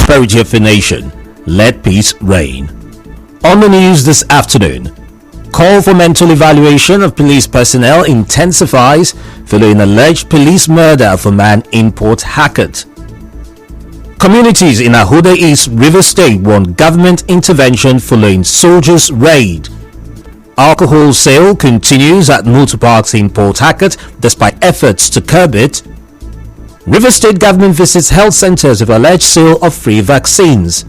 prosperity of a nation. Let peace reign. On the news this afternoon, call for mental evaluation of police personnel intensifies following alleged police murder of a man in Port Harcourt. Communities in Ahoda East, Rivers State want government intervention following soldiers' raid. Alcohol sale continues at motor parks in Port Harcourt despite efforts to curb it. Rivers State government visits health centers with alleged sale of free vaccines.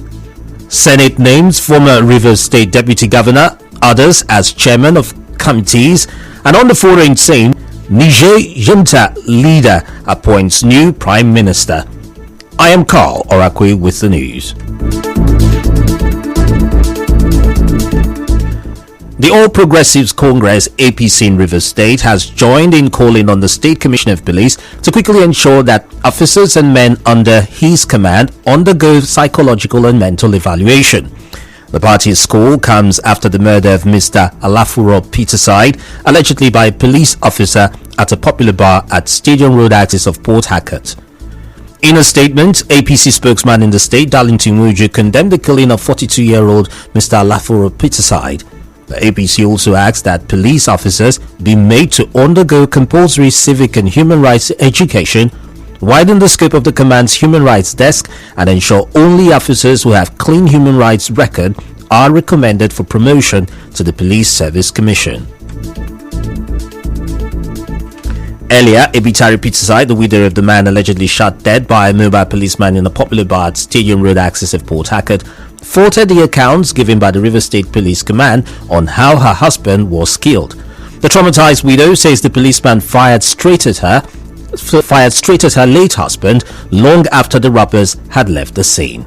Senate names former Rivers State Deputy Governor, others as chairman of committees, and on the foreign scene, Niger Junta leader appoints new Prime Minister. I am Carl Orakwe with the news. The All Progressives Congress APC in Rivers State has joined in calling on the State Commissioner of Police to quickly ensure that officers and men under his command undergo psychological and mental evaluation. The party's call comes after the murder of Mr. Alafuro Peterside, allegedly by a police officer at a popular bar at Stadium Road axis of Port Harcourt. In a statement, APC spokesman in the state, Darlington Muju, condemned the killing of 42-year-old Mr. Alafuro Peterside. The APC also asks that police officers be made to undergo compulsory civic and human rights education, widen the scope of the command's human rights desk, and ensure only officers who have clean human rights record are recommended for promotion to the Police Service Commission. Earlier, Ebitari Peterside, the widow of the man allegedly shot dead by a mobile policeman in a popular bar at Stadium Road axis of Port Harcourt, faulted the accounts given by the River State Police Command on how her husband was killed. The traumatized widow says the policeman fired straight at her late husband long after the robbers had left the scene.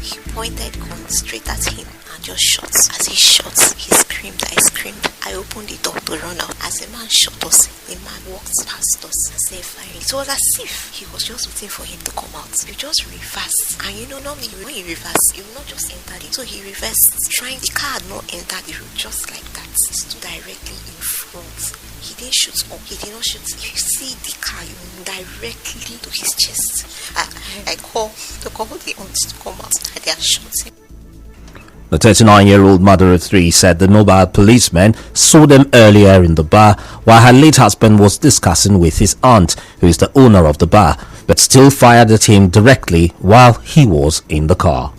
He pointed gun straight at him and just shot. As he shot, he screamed. I screamed. I opened the door to run out. As the man shot us, the man walked past us and said firing. It was as if he was just waiting for him to come out. You just reverse. And normally when you reverse, you will not just enter it. So he reversed, trying. The car had not entered the road, just like that. He stood directly in front. He didn't shoot up. He did not shoot. If you see the car, you move directly to his chest. I called the aunt to come out and they had shot him. The 39-year-old mother of three said the mobile policeman saw them earlier in the bar while her late husband was discussing with his aunt, who is the owner of the bar, but still fired at him directly while he was in the car.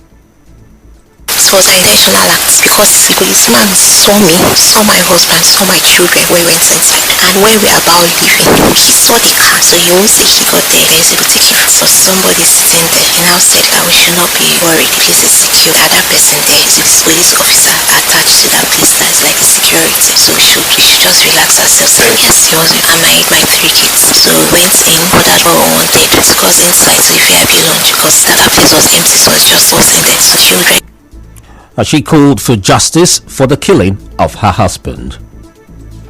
It was an intentional act because the policeman saw me, saw my husband, saw my children when we went inside. And when we were about leaving, he saw the car. So he won't say he got there, he was able to take it. So somebody sitting there, and I said that we should not be worried. The place is secure. That person there is a police officer attached to that place that is like security. So we should just relax ourselves. And yes, he was with my 3 kids. So we went in, ordered what we wanted. Took us inside to the VIP lounge because that place was empty. So it's just us and the children. She called for justice for the killing of her husband.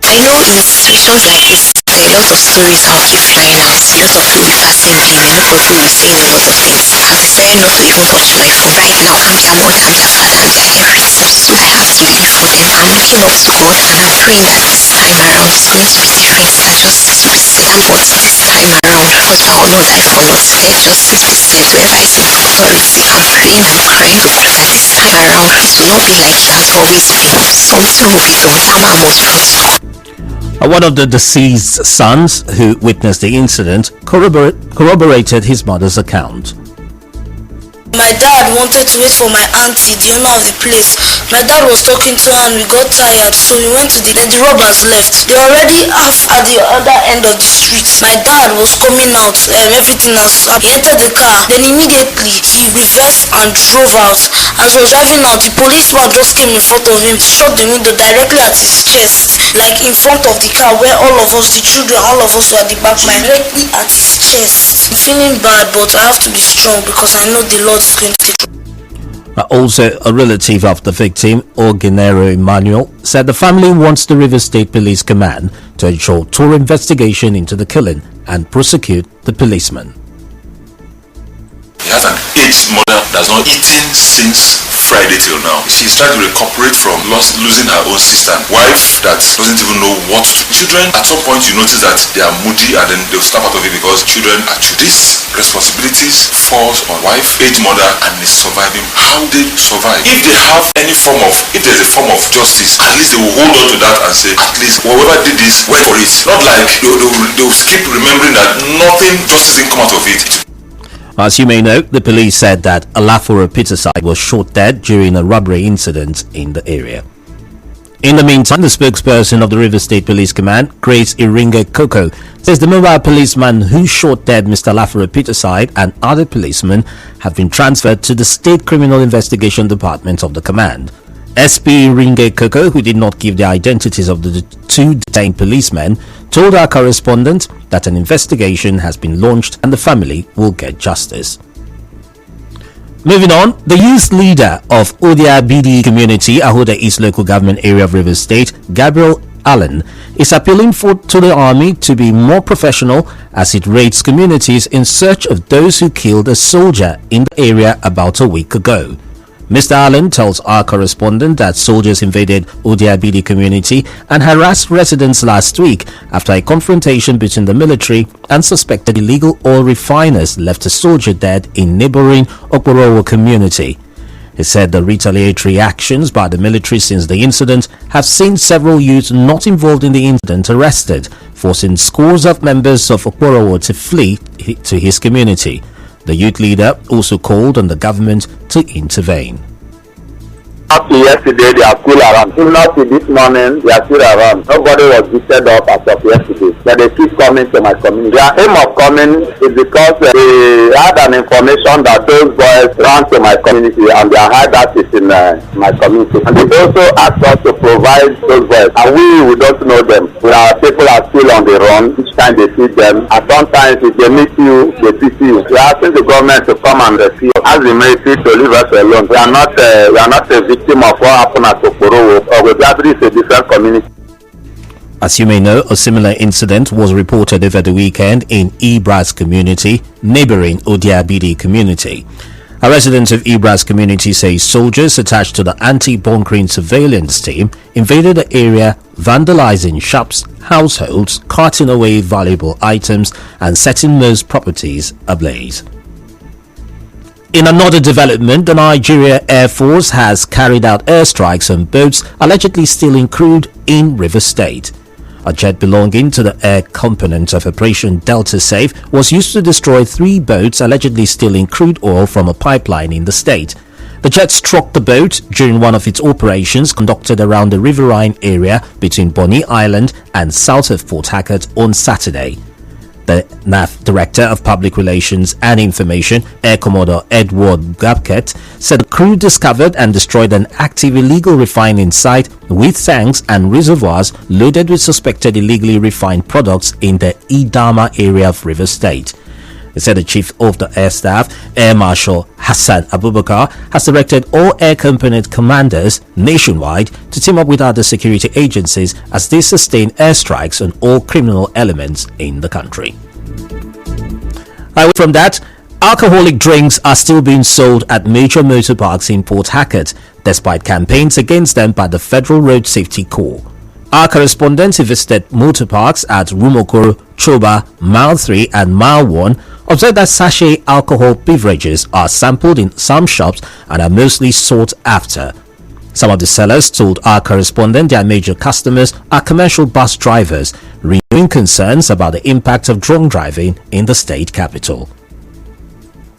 I know in situations like this, a lot of stories I'll keep flying out, a lot of reversing blame, a lot of people will say a lot of things. I've decided not to even touch my phone right now. I'm their mother, I'm their father, I'm their everything. So I have to live for them. I'm looking up to God and I'm praying that this time around it's going to be different than just recent. But this time around, because I will not die for not. Let justice be served wherever I see authority. I'm praying and crying to God that this time around it will not be like it has always been. Something will be done. That man was brought to court. One of the deceased sons who witnessed the incident corroborated his mother's account. My dad wanted to wait for my auntie, the owner of the place. My dad was talking to her and we got tired, so we went to the robbers left. They already half at the other end of the street. My dad was coming out, everything has he entered the car. Then immediately he reversed and drove out. As he was driving out, the policeman just came in front of him, shot the window directly at his chest, like in front of the car where all of us, the children, all of us were at the back, directly at his chest. I'm feeling bad, but I have to be strong because I know the Lord is going to take. Also, a relative of the victim, Ogenero Emmanuel, said the family wants the Rivers State Police Command to ensure thorough investigation into the killing and prosecute the policeman. He has an aged mother that's not eaten since Friday till now. She's trying to recuperate from losing her own sister, wife that doesn't even know what to do. Children, at some point you notice that they are moody and then they'll snap out of it because children are children. These responsibilities falls on wife, aged mother, and is surviving. How they survive? If they have any form of, if there's a form of justice, at least they will hold on to that and say, at least whoever did this went for it. Not like they'll skip remembering that nothing, justice didn't come out of it. As you may know, the police said that Alaforo Peterside was shot dead during a robbery incident in the area. In the meantime, the spokesperson of the Rivers State Police Command, Grace Iringe Koko, says the mobile policeman who shot dead Mr. Alaforo Peterside and other policemen have been transferred to the State Criminal Investigation Department of the command. SP Iringe Koko, who did not give the identities of the two detained policemen, told our correspondent that an investigation has been launched and the family will get justice. Moving on, the youth leader of Odia BD community, Ahoda East local government area of Rivers State, Gabriel Allen, is appealing to the army to be more professional as it raids communities in search of those who killed a soldier in the area about a week ago. Mr. Allen tells our correspondent that soldiers invaded Odiabidi community and harassed residents last week after a confrontation between the military and suspected illegal oil refiners left a soldier dead in neighboring Okporowo community. He said the retaliatory actions by the military since the incident have seen several youths not involved in the incident arrested, forcing scores of members of Okporowo to flee to his community. The youth leader also called on the government to intervene. Up to yesterday, they are still around. Even up to this morning, they are still around. Nobody was lifted up as of yesterday. But they keep coming to my community. Their aim of coming is because they had an information that those boys ran to my community and their hideout is in my community. And they also asked us to provide those boys. And we don't know them. Our people are still on the run each time they see them. And sometimes if they meet you, they pity you. We are asking the government to come and rescue us. Ask the military to leave us alone. We are not a victim of what happened at Okporowo, or with that is a different community. As you may know, a similar incident was reported over the weekend in Ibra's community, neighboring Odiabidi community. A resident of Ibra's community says soldiers attached to the anti-bunkering surveillance team invaded the area, vandalizing shops, households, carting away valuable items and setting most properties ablaze. In another development, the Nigeria Air Force has carried out airstrikes on boats allegedly stealing crude in Rivers State. A jet belonging to the air component of Operation Delta Safe was used to destroy 3 boats allegedly stealing crude oil from a pipeline in the state. The jet struck the boat during one of its operations conducted around the riverine area between Bonny Island and south of Port Harcourt on Saturday. The NAF Director of Public Relations and Information, Air Commodore Edward Gabket, said the crew discovered and destroyed an active illegal refining site with tanks and reservoirs loaded with suspected illegally refined products in the Idama area of Rivers State. He said the Chief of the Air Staff, Air Marshal Hassan Abubakar, has directed all air component commanders nationwide to team up with other security agencies as they sustain airstrikes on all criminal elements in the country. Away from that, alcoholic drinks are still being sold at major motor parks in Port Harcourt, despite campaigns against them by the Federal Road Safety Corps. Our correspondents visited motor parks at Rumokoro, Choba, Mile 3 and Mile 1, observed that sachet alcohol beverages are sampled in some shops and are mostly sought after. Some of the sellers told our correspondent their major customers are commercial bus drivers, renewing concerns about the impact of drunk driving in the state capital.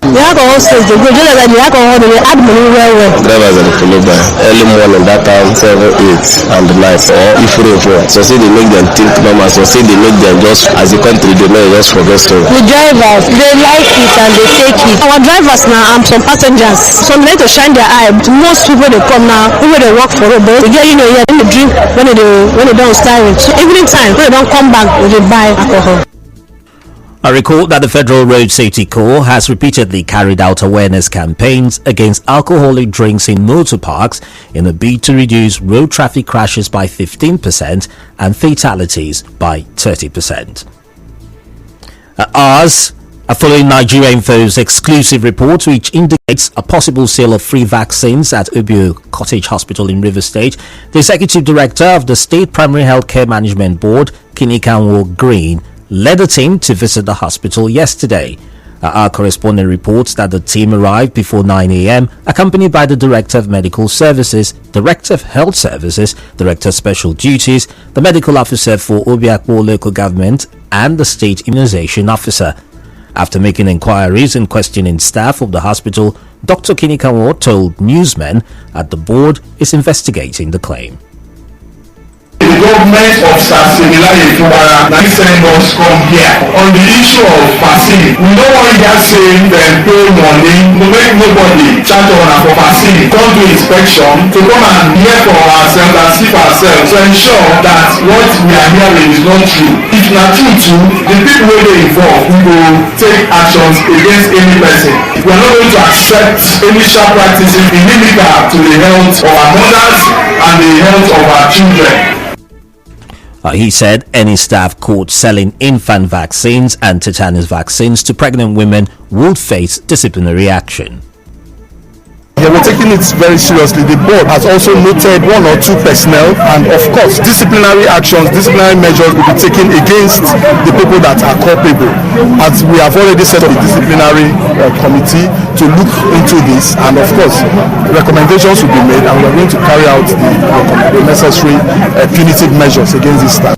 The alcohol sales, the good, like the alcohol, they add money well. Drivers are follow by early morning, that time 7, 8, and the night, or if rainfall. So say they make them think normal, so say they make them just, as a country, they know just forget story. The drivers, they like it and they take it. Our drivers now, some passengers, some like to shine their eye. Most people they come now, people they work for it, but they get, yeah, then they drink when they don't start it. So evening time, when they don't come back, they buy alcohol. I recall that the Federal Road Safety Corps has repeatedly carried out awareness campaigns against alcoholic drinks in motor parks in a bid to reduce road traffic crashes by 15% and fatalities by 30%. Ours, Following Nigeria Info's exclusive report, which indicates a possible sale of free vaccines at Obio Cottage Hospital in Rivers State, the executive director of the State Primary Healthcare Management Board, Kinikanwo Green, led a team to visit the hospital yesterday. Our correspondent reports that the team arrived before 9 a.m., accompanied by the Director of Medical Services, Director of Health Services, Director of Special Duties, the Medical Officer for Obiakpo Local Government, and the State Immunization Officer. After making inquiries and questioning staff of the hospital, Dr. Kinikanwo told newsmen that the board is investigating the claim. The government of Sasimilaye Fubara send us come here on the issue of vaccine. We don't want just saying them pay money to make nobody charge on for vaccine, come to inspection, to come and hear for ourselves and see for ourselves to ensure that what we are hearing is not true. If not true too, the people who are involved will take actions against any person. We are not going to accept any sharp practices inimical to the health of our mothers and the health of our children. He said any staff caught selling infant vaccines and tetanus vaccines to pregnant women would face disciplinary action. Yeah, we're taking it very seriously. The board has also noted 1 or 2 personnel, and of course disciplinary actions, disciplinary measures will be taken against the people that are culpable. As we have already set up a disciplinary committee to look into this, and of course recommendations will be made, and we're going to carry out the necessary punitive measures against this staff.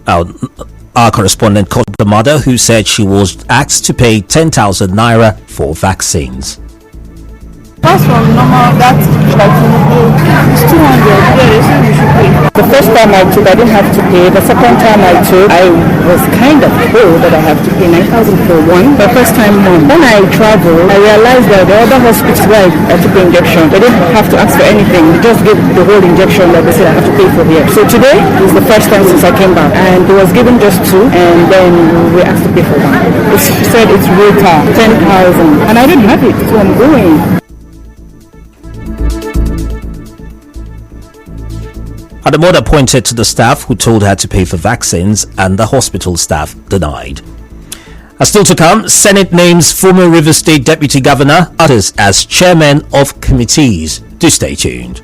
Our correspondent called the mother, who said she was asked to pay 10,000 naira for vaccines. That's from normal, that's like it's 200. Yeah, they say we should pay. The first time I took, I didn't have to pay. The second time I took, I was kind of told that I have to pay 9,000 for one. The first time one. When I traveled, I realized that the other hospitals where I took the injection, they didn't have to ask for anything. They just gave the whole injection that they said I have to pay for here. So today is the first time since I came back, and it was given just 2, and then we asked to pay for one. It said it's rota 10,000, and I didn't have it, so I'm going. The mother pointed to the staff who told her to pay for vaccines, and the hospital staff denied. Still to come, Senate names former Rivers State Deputy Governor, others as chairmen of committees. Do stay tuned.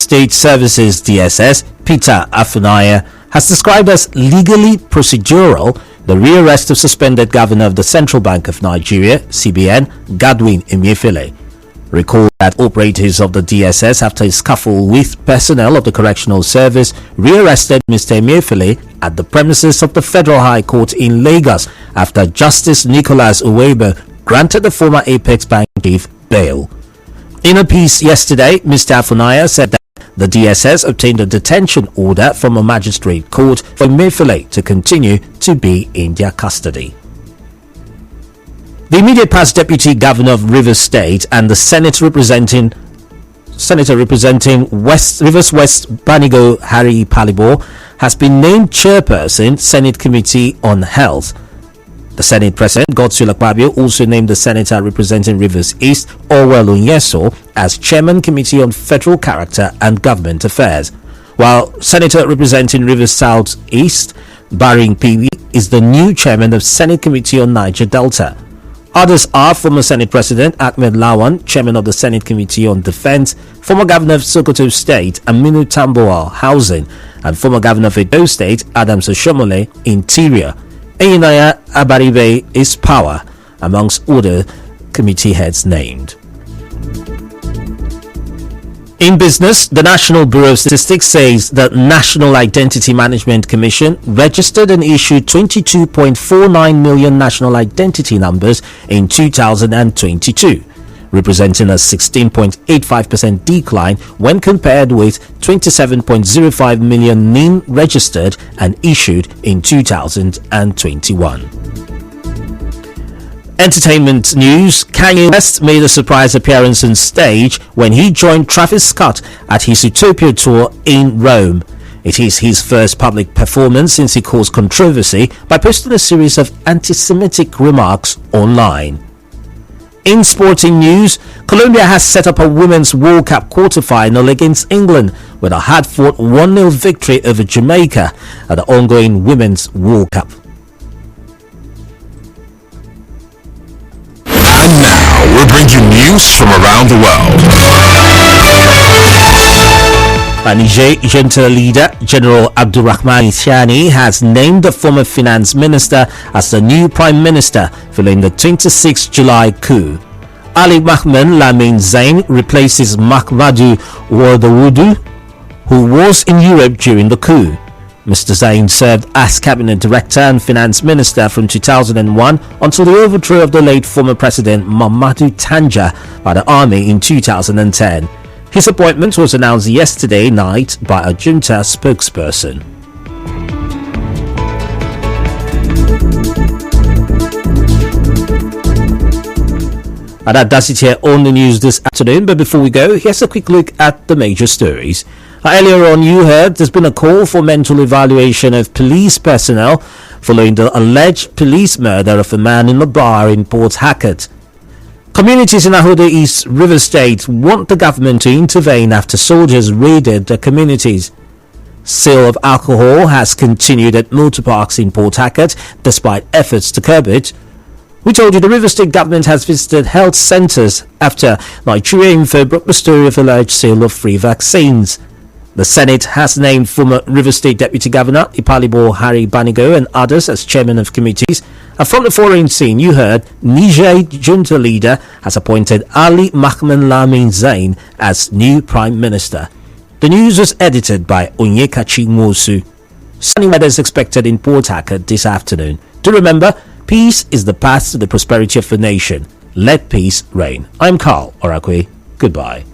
State Services DSS Peter Afunaya has described as legally procedural the rearrest of suspended Governor of the Central Bank of Nigeria (CBN) Godwin Emefiele. Recall that operatives of the DSS, after a scuffle with personnel of the Correctional Service, rearrested Mr. Emefiele at the premises of the Federal High Court in Lagos after Justice Nicholas Uweba granted the former Apex Bank chief bail. In a piece yesterday, Mr. Afunaya said that the DSS obtained a detention order from a magistrate court for Emefiele to continue to be in their custody. The immediate past Deputy Governor of Rivers State and the Senator representing Rivers West Banigo Harry Palibo has been named Chairperson Senate Committee on Health. The Senate President, Godswill Akpabio, also named the Senator representing Rivers East, Orwell Onyeso, as Chairman Committee on Federal Character and Government Affairs, while Senator representing Rivers South East, Baring PB, is the new Chairman of Senate Committee on Niger Delta. Others are former Senate President Ahmed Lawan, Chairman of the Senate Committee on Defense, former Governor of Sokoto State Aminu Tambuwal, Housing, and former Governor of Edo State Adams Oshomole, Interior. Eyinaya Abaribe is Power, amongst other committee heads named. In business, the National Bureau of Statistics says the National Identity Management Commission registered and issued 22.49 million national identity numbers in 2022, representing a 16.85% decline when compared with 27.05 million NIN registered and issued in 2021. Entertainment news. Kanye West made a surprise appearance on stage when he joined Travis Scott at his Utopia tour in Rome. It is his first public performance since he caused controversy by posting a series of anti-Semitic remarks online. In sporting news, Colombia has set up a Women's World Cup quarter-final against England with a hard-fought 1-0 victory over Jamaica at the ongoing Women's World Cup. And now we'll bring you news from around the world. Niger junta leader General Abdurrahman Tiani has named the former finance minister as the new prime minister following the 26 July coup. Ali Mahmoud Lamin Zain replaces Mahmoudou Ouadoudou, who was in Europe during the coup. Mr. Zain served as cabinet director and finance minister from 2001 until the overthrow of the late former president Mamadou Tanja by the army in 2010. His appointment was announced yesterday night by a junta spokesperson. And that does it here on the news this afternoon. But before we go, here's a quick look at the major stories. Earlier on, you heard there's been a call for mental evaluation of police personnel following the alleged police murder of a man in a bar in Port Harcourt. Communities in Ahodo East River State want the government to intervene after soldiers raided their communities. Sale of alcohol has continued at motor parks in Port Harcourt despite efforts to curb it. We told you the River State government has visited health centres after Nigeria Info broke the story of alleged sale of free vaccines. The Senate has named former River State Deputy Governor Ipalibo Harry Banigo and others as chairman of committees. And from the foreign scene, you heard Niger junta leader has appointed Ali Mahmoud Lamin Zain as new prime minister. The news was edited by Onyekachi Mosu. Sunny weather is expected in Port Harcourt this afternoon. Do remember, peace is the path to the prosperity of a nation. Let peace reign. I'm Carl Orakwe. Goodbye.